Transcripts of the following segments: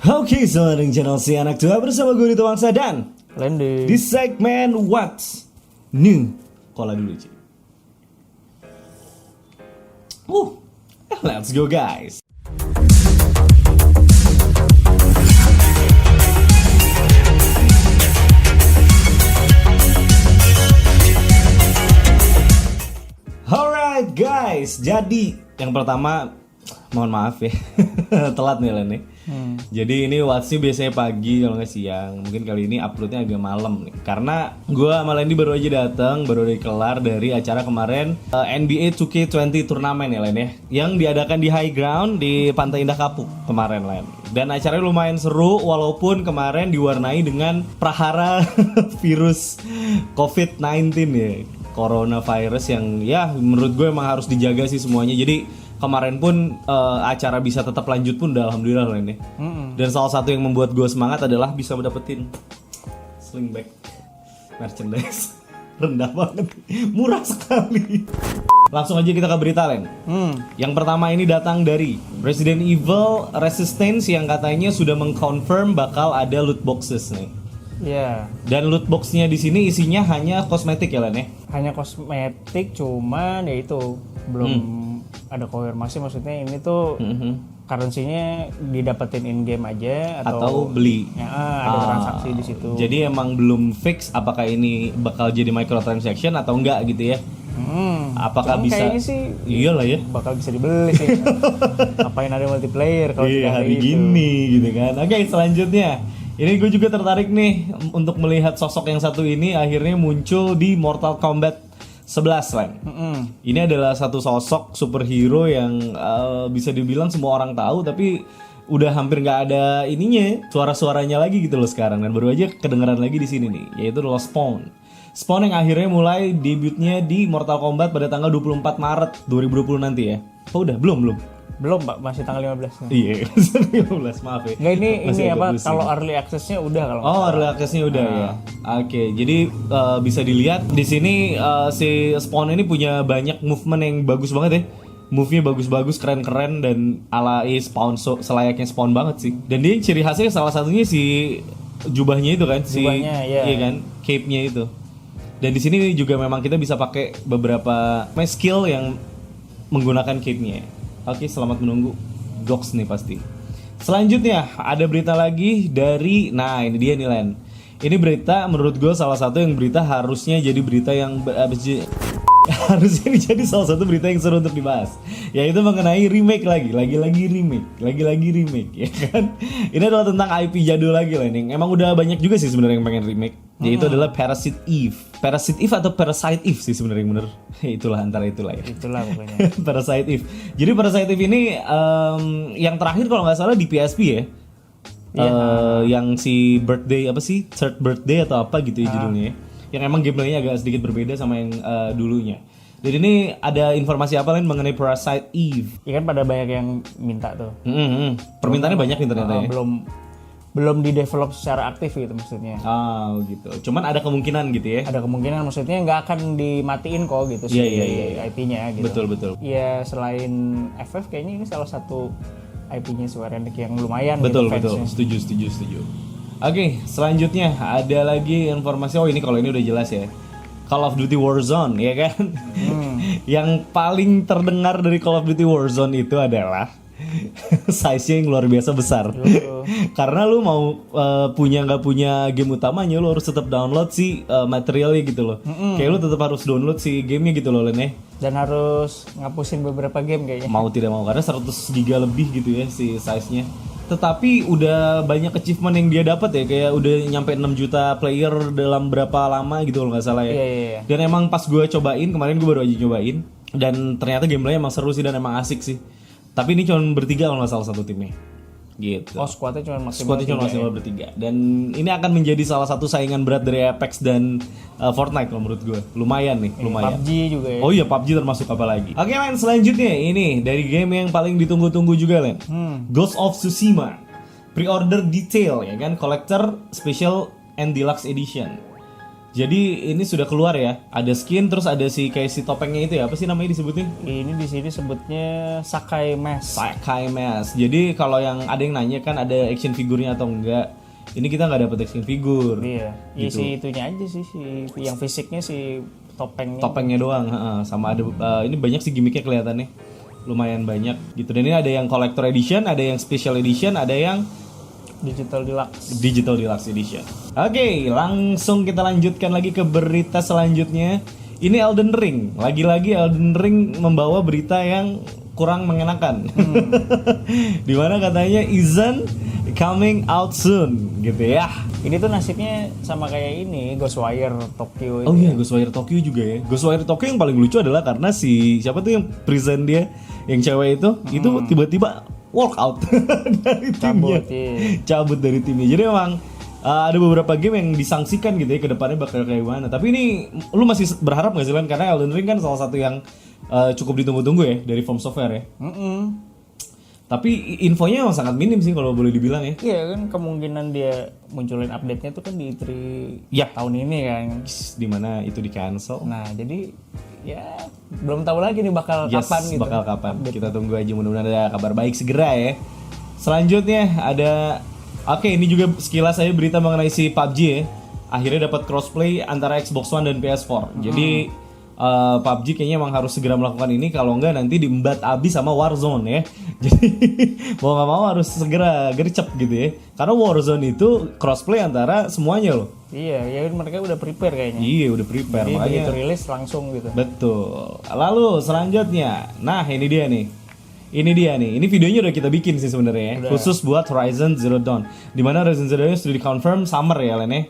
Oke, selamat datang channel si anak tua bersama gue Dito Wangsa dan Lendi. di segmen What's New. Kola dulu cuy. Let's go guys. Alright guys, jadi yang pertama mohon maaf ya telat nih Len nih. Jadi ini What's New biasanya pagi kalau nggak siang. Mungkin kali ini uploadnya agak malam nih karena gue sama Lendi baru aja datang, baru aja kelar dari acara kemarin NBA 2K20 turnamen ya Len ya, yang diadakan di High Ground di Pantai Indah Kapuk kemarin Len. Dan acaranya lumayan seru walaupun kemarin diwarnai dengan prahara virus COVID-19 ya, coronavirus yang ya menurut gue emang harus dijaga sih semuanya. Jadi kemarin pun acara bisa tetap lanjut pun udah alhamdulillah loh ini. Dan salah satu yang membuat gue semangat adalah bisa mendapetin slingback merchandise. Rendah banget, murah sekali. Langsung aja kita ke berita Len. Yang pertama ini datang dari Resident Evil Resistance yang katanya sudah mengconfirm bakal ada loot boxes nih. Iya. Dan loot boxnya di sini isinya hanya kosmetik ya Len ya. Hanya kosmetik, cuman ya itu belum ada konfirmasi, maksudnya ini tuh currency-nya didapetin in game aja atau beli. Ya, ada transaksi di situ. Jadi emang belum fix apakah ini bakal jadi microtransaction atau enggak gitu ya. Apakah cuman bisa? Kayaknya sih iyalah ya. bakal bisa dibeli sih. Ngapain ada multiplayer kalau tidak hari itu. gini gitu kan. Oke, selanjutnya. Ini gue juga tertarik nih untuk melihat sosok yang satu ini akhirnya muncul di Mortal Kombat 11 Len. Ini adalah satu sosok superhero yang bisa dibilang semua orang tahu tapi udah hampir nggak ada ininya, suara-suaranya lagi gitu loh sekarang, dan baru aja kedengeran lagi di sini nih, yaitu adalah Spawn. Spawn yang akhirnya mulai debutnya di Mortal Kombat pada tanggal 24 Maret 2020 nanti ya. Oh udah? Belum? Belum Pak, masih tanggal 15 nih. Iya, 15 maaf ya. Nggak, ini Masih agak apa pusing. kalau early access-nya udah kalau nggak Oh, salah. early access-nya udah ya. Oke, jadi bisa dilihat di sini si Spawn ini punya banyak movement yang bagus banget ya. Move-nya bagus-bagus, keren-keren, dan ala Spawn selayaknya Spawn banget sih. Dan dia ciri khasnya salah satunya si jubahnya itu kan, Jubahnya, iya. iya kan, cape-nya itu. Dan di sini juga memang kita bisa pakai beberapa skill yang menggunakan cape-nya. Oke, selamat menunggu. Gox nih pasti. Selanjutnya ada berita lagi dari, nah ini dia nih Len. Ini berita menurut gue salah satu yang berita harusnya jadi berita yang harusnya ini jadi salah satu berita yang seru untuk dibahas, yaitu mengenai remake lagi remake ya kan. Ini adalah tentang IP jadul lagi Len, yang emang udah banyak juga sih sebenarnya yang pengen remake, yaitu adalah Parasite Eve atau Parasite Eve sih sebenarnya yang bener. Itulah antara itulah ya. Itulah pokoknya. Parasite Eve. Jadi Parasite Eve ini yang terakhir kalau nggak salah di PSP ya. Yang si birthday apa sih, third birthday atau apa gitu ya judulnya ya. Yang emang gameplaynya agak sedikit berbeda sama yang dulunya. Jadi ini ada informasi apa lain mengenai Parasite Eve? Ya kan pada banyak yang minta tuh. Permintaannya banyak nih ternyata ya. Belum di develop secara aktif gitu maksudnya. Gitu. Cuman ada kemungkinan gitu ya. Ada kemungkinan, maksudnya nggak akan dimatiin kok gitu sih IP-nya gitu. Betul. Ya selain FF kayaknya ini salah satu IP-nya Square Enix yang lumayan Betul. gitu fansnya. Setuju. Oke, selanjutnya ada lagi informasi. Oh ini kalau ini udah jelas ya. Call of Duty Warzone ya kan. Yang paling terdengar dari Call of Duty Warzone itu adalah size-nya yang luar biasa besar. Karena lu mau nggak punya game utamanya, lu harus tetap download si materialnya gitu loh. Kayak lu tetap harus download si gamenya gitu loh Len ya. Dan harus ngapusin beberapa game kayaknya. Mau tidak mau, karena 100 giga lebih gitu ya si size-nya. Tetapi udah banyak achievement yang dia dapat ya, kayak udah nyampe 6 juta player dalam berapa lama gitu kalau nggak salah ya. Iya. Dan emang pas gue cobain, kemarin gue baru aja cobain, dan ternyata gameplaynya emang seru sih dan emang asik sih. Tapi ini cuma bertiga kalau nggak salah satu timnya. Gitu. Oh, squadnya cuma maksimal bertiga. Dan ini akan menjadi salah satu saingan berat dari Apex dan Fortnite kalau menurut gue. Lumayan nih, lumayan. PUBG juga ya. Oh iya, PUBG termasuk apa lagi. Oke Len, selanjutnya ini dari game yang paling ditunggu-tunggu juga Len. Ghost of Tsushima. Pre-order detail ya kan, collector special and deluxe edition. Jadi ini sudah keluar ya. Ada skin, terus ada kayak si topengnya itu ya. Apa sih namanya disebutnya? Ini di sini sebutnya Sakai Mask. Sakai Mask. Jadi kalau yang ada yang nanya kan ada action figurnya atau enggak? Ini kita nggak dapet action figure. Iya. Gitu. Si itunya aja sih, yang fisiknya si topengnya. Topengnya doang. Sama ada ini banyak sih gimmicknya kelihatannya. Lumayan banyak gitu. Dan ini ada yang collector edition, ada yang special edition, ada yang Digital Deluxe Edition. Oke, langsung kita lanjutkan lagi ke berita selanjutnya. Ini Elden Ring. Lagi-lagi Elden Ring membawa berita yang kurang mengenakan. Dimana katanya isn't coming out soon, gitu ya. Ini tuh nasibnya sama kayak ini Ghostwire Tokyo. Oh iya, Ghostwire Tokyo juga ya. Ghostwire Tokyo yang paling lucu adalah karena siapa tuh yang present dia, yang cewek itu tiba-tiba walk out dari timnya, cabut dari timnya. Jadi emang ada beberapa game yang disangsikan gitu ya ke depannya bakal kayak gimana. Tapi ini lu masih berharap nggak sih Len? Karena Elden Ring kan salah satu yang cukup ditunggu-tunggu ya dari From Software ya. Tapi infonya emang sangat minim sih kalau boleh dibilang ya. Iya kan, kemungkinan dia munculin update-nya tuh kan di E3 tahun ini kan. Dimana itu di cancel. Nah jadi ya belum tahu lagi nih bakal kapan gitu. Bakal kapan. Kita tunggu aja, mudah-mudahan ada kabar baik segera ya. Selanjutnya ada ini juga sekilas saya berita mengenai si PUBG ya. Akhirnya dapat crossplay antara Xbox One dan PS4. Jadi PUBG kayaknya emang harus segera melakukan ini, kalau enggak nanti diembat abis sama Warzone ya. Jadi mau nggak mau harus segera gercep gitu ya. Karena Warzone itu crossplay antara semuanya loh. Iya, ya mereka udah prepare kayaknya. Iya, udah prepare. Jadi makanya begitu rilis langsung gitu. Betul. Lalu selanjutnya, nah ini dia nih. Ini videonya udah kita bikin sih sebenarnya ya. Khusus buat Horizon Zero Dawn. Dimana Horizon Zero Dawn sudah dikonfirm summer ya Len ya.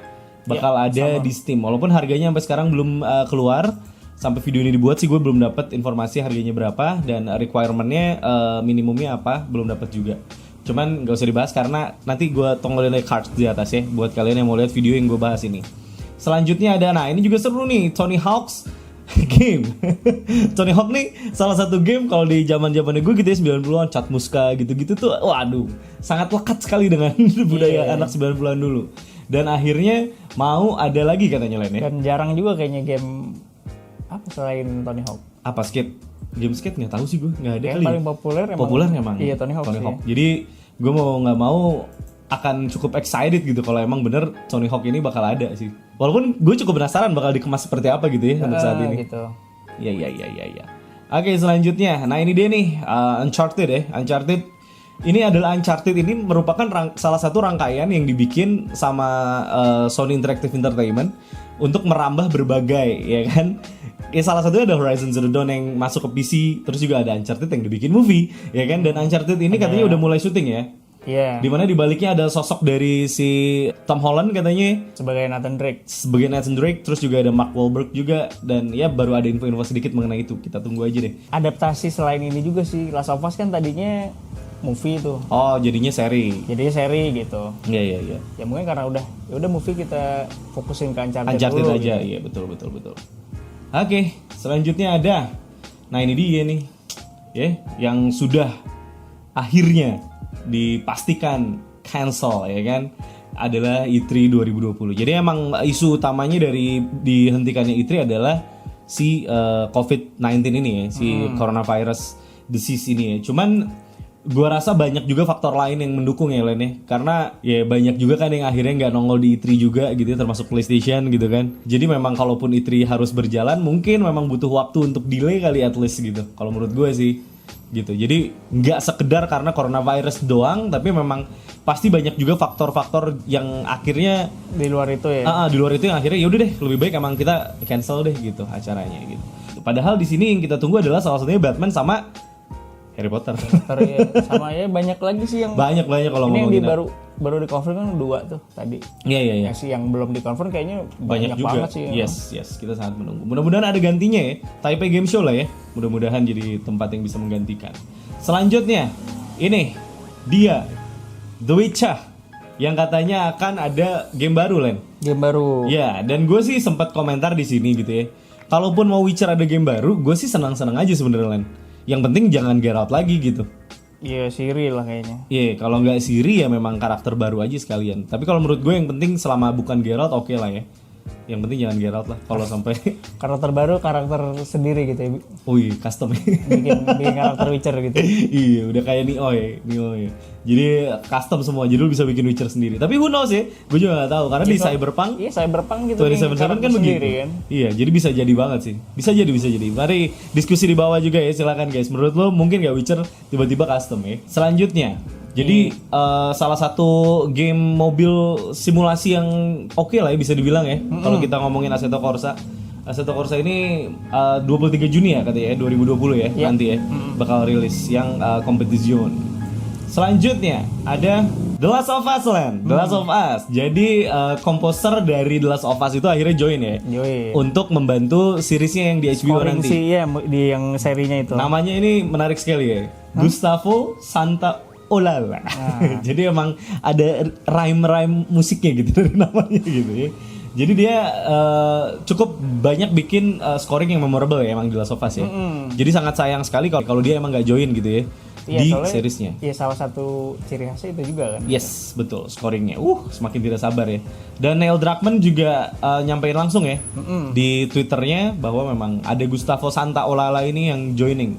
Bakal ada di Steam. Walaupun harganya sampai sekarang belum keluar. Sampai video ini dibuat sih gue belum dapat informasi harganya berapa dan requirement-nya minimumnya apa, belum dapat juga. Cuman gak usah dibahas karena nanti gue tonggolin lagi cards di atas ya buat kalian yang mau lihat video yang gue bahas ini. Selanjutnya ada, nah ini juga seru nih, Tony Hawk's game. Tony Hawk nih salah satu game kalau di zaman-zamannya gue gitu ya 90-an, Cat Muska gitu-gitu tuh waduh, sangat lekat sekali dengan budaya anak 90-an dulu. Dan akhirnya mau ada lagi katanya Len ya. Dan jarang juga kayaknya game apa selain Tony Hawk. Apa skate? Game skate nggak tahu sih gue, nggak ada yang kali. Paling populer emang. Iya Tony Hawk. Jadi gue mau nggak mau akan cukup excited gitu kalau emang bener Tony Hawk ini bakal ada sih. Walaupun gue cukup penasaran bakal dikemas seperti apa gitu ya untuk saat ini. Gitu. Iya. Oke, selanjutnya. Nah ini dia nih Uncharted ya. Uncharted ini merupakan salah satu rangkaian yang dibikin sama Sony Interactive Entertainment untuk merambah berbagai ya kan. Salah satunya ada Horizon Zero Dawn yang masuk ke PC, terus juga ada Uncharted yang dibikin movie ya kan. Dan Uncharted ini katanya udah mulai syuting ya. Iya. Dimana dibaliknya ada sosok dari si Tom Holland katanya sebagai Nathan Drake, terus juga ada Mark Wahlberg juga, dan ya baru ada info-info sedikit mengenai itu. Kita tunggu aja deh. Adaptasi selain ini juga sih, Last of Us kan tadinya movie tuh. Oh, jadinya seri gitu. Iya. Ya mungkin karena udah movie kita fokusin ke Uncharted dulu aja. Gitu. Iya, betul. Oke, selanjutnya ada. Nah, ini dia nih. Ya, yang sudah akhirnya dipastikan cancel ya kan, adalah E3 2020. Jadi emang isu utamanya dari dihentikannya E3 adalah si COVID-19 ini ya, si coronavirus disease ini ya. Cuman gua rasa banyak juga faktor lain yang mendukung ya Len ya. Karena ya banyak juga kan yang akhirnya nggak nongol di E3 juga gitu ya, termasuk PlayStation gitu kan. Jadi memang kalaupun E3 harus berjalan, mungkin memang butuh waktu untuk delay kali at least gitu. Kalau menurut gue sih gitu. Jadi nggak sekedar karena coronavirus doang, tapi memang pasti banyak juga faktor-faktor yang akhirnya di luar itu ya. Di luar itu yang akhirnya yaudah deh, lebih baik emang kita cancel deh gitu acaranya gitu. Padahal di sini yang kita tunggu adalah salah satunya Batman sama Harry Potter. Ya. Sama ya banyak lagi sih yang banyak kalau ini ngomongin. Yang baru dikonfirm kan 2 tuh tadi. Iya. Yang belum dikonfirm kayaknya banyak juga. Banget sih. Yes, kita sangat menunggu. Mudah-mudahan ada gantinya ya. Taipei Game Show lah ya. Mudah-mudahan jadi tempat yang bisa menggantikan. Selanjutnya, ini dia The Witcher yang katanya akan ada game baru, Len. Game baru. Ya, dan gue sih sempat komentar di sini gitu ya. Kalaupun mau Witcher ada game baru, gue sih senang-senang aja sebenarnya, Len. Yang penting jangan Geralt lagi gitu. Iya, Ciri lah kayaknya. Iya, kalau nggak Ciri ya memang karakter baru aja sekalian. Tapi kalau menurut gue yang penting selama bukan Geralt oke lah ya. Yang penting jangan Geralt lah kalau sampai Karakter baru, karakter sendiri gitu ya. wih custom. Bikin karakter Witcher gitu. Iya, udah kayak Nioh. Jadi custom semua, jadi lu bisa bikin Witcher sendiri. Tapi who knows ya, gue juga gak tahu karena di Cyberpunk Iya, Cyberpunk gitu. 2077 kan begitu. sendiri, kan. Iya, jadi bisa jadi banget sih. Bisa jadi. Mari diskusi di bawah juga ya, silakan guys. Menurut lo mungkin gak Witcher tiba-tiba custom ya? Selanjutnya, jadi salah satu game mobil simulasi yang oke lah ya bisa dibilang ya. Kalau kita ngomongin Assetto Corsa. Assetto Corsa ini 23 Juni ya katanya ya, 2020 ya nanti ya. Bakal rilis yang competition. Selanjutnya ada The Last of Us Land. The Last of Us. Jadi komposer dari The Last of Us itu akhirnya join ya. Join. Untuk membantu seriesnya yang di HBO Scoring nanti. sih ya di yang serinya itu. Namanya ini menarik sekali ya. Gustavo Santaolalla. Jadi emang ada rhyme musiknya gitu dari namanya gitu ya. Jadi dia cukup banyak bikin scoring yang memorable ya emang di Last of Us ya. Jadi sangat sayang sekali kalau dia emang nggak join gitu ya di seriesnya. Iya, salah satu ciri khasnya itu juga kan. Yes, betul, scoringnya. Semakin tidak sabar ya. Dan Neil Druckmann juga nyampein langsung ya di Twitternya bahwa memang ada Gustavo Santaolalla ini yang joining.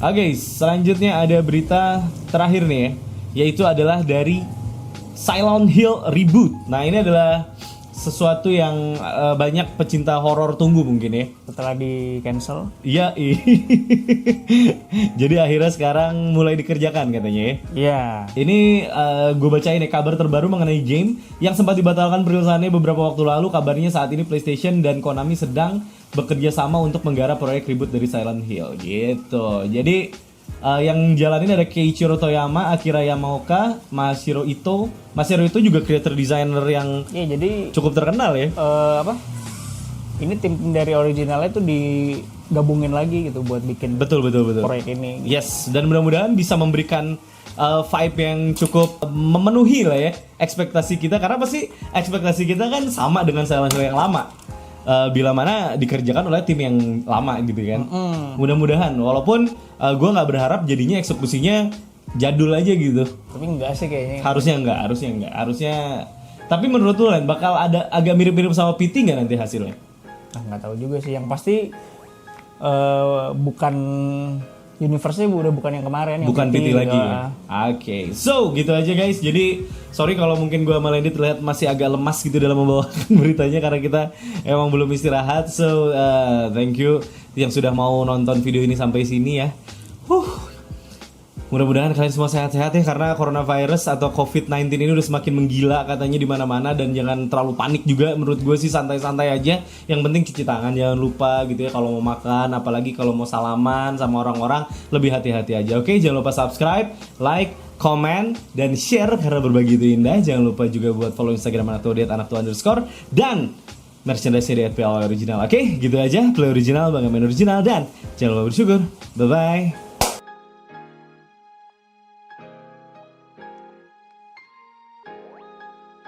Oke, selanjutnya ada berita terakhir nih ya, yaitu adalah dari Silent Hill Reboot. Nah ini adalah sesuatu yang banyak pecinta horor tunggu mungkin ya. Setelah di cancel. Iya. Jadi akhirnya sekarang mulai dikerjakan katanya ya. Iya. Ini gue bacain ya kabar terbaru mengenai game yang sempat dibatalkan perilisannya beberapa waktu lalu. Kabarnya saat ini PlayStation dan Konami sedang bekerja sama untuk menggarap proyek reboot dari Silent Hill gitu. Jadi yang jalanin ada Keiichiro Toyama, Akira Yamaoka, Masahiro Ito. Masahiro Ito juga creator designer yang jadi cukup terkenal ya. Ini tim dari originalnya tuh digabungin lagi gitu buat bikin Betul. proyek ini. Yes, dan mudah-mudahan bisa memberikan vibe yang cukup memenuhi lah ya ekspektasi kita, karena pasti ekspektasi kita kan sama dengan Silent Hill yang lama. Bila mana dikerjakan oleh tim yang lama gitu kan. Mudah-mudahan walaupun gue nggak berharap jadinya eksekusinya jadul aja gitu. Tapi enggak sih kayaknya. Harusnya enggak. Tapi menurut lu Len, bakal ada agak mirip-mirip sama PT nggak nanti hasilnya? Nggak tahu juga sih. Yang pasti bukan universe-nya udah bukan yang kemarin. Bukan PT lagi ya. Oke, so gitu aja guys. Jadi sorry kalau mungkin gue sama Lendi terlihat masih agak lemas gitu dalam membawakan beritanya karena kita emang belum istirahat. So thank you yang sudah mau nonton video ini sampai sini ya. Mudah-mudahan kalian semua sehat-sehat ya, karena coronavirus atau COVID-19 ini udah semakin menggila katanya di mana-mana, dan jangan terlalu panik juga. Menurut gue sih santai-santai aja. Yang penting cuci tangan jangan lupa gitu ya kalau mau makan, apalagi kalau mau salaman sama orang-orang, lebih hati-hati aja. Oke, jangan lupa subscribe, like, comment, dan share karena berbagi itu indah. Jangan lupa juga buat follow Instagram @anaktua_, dan merchandise di @play original. Oke, gitu aja. Play original, Bang Amin original, dan jangan lupa bersyukur. Bye-bye.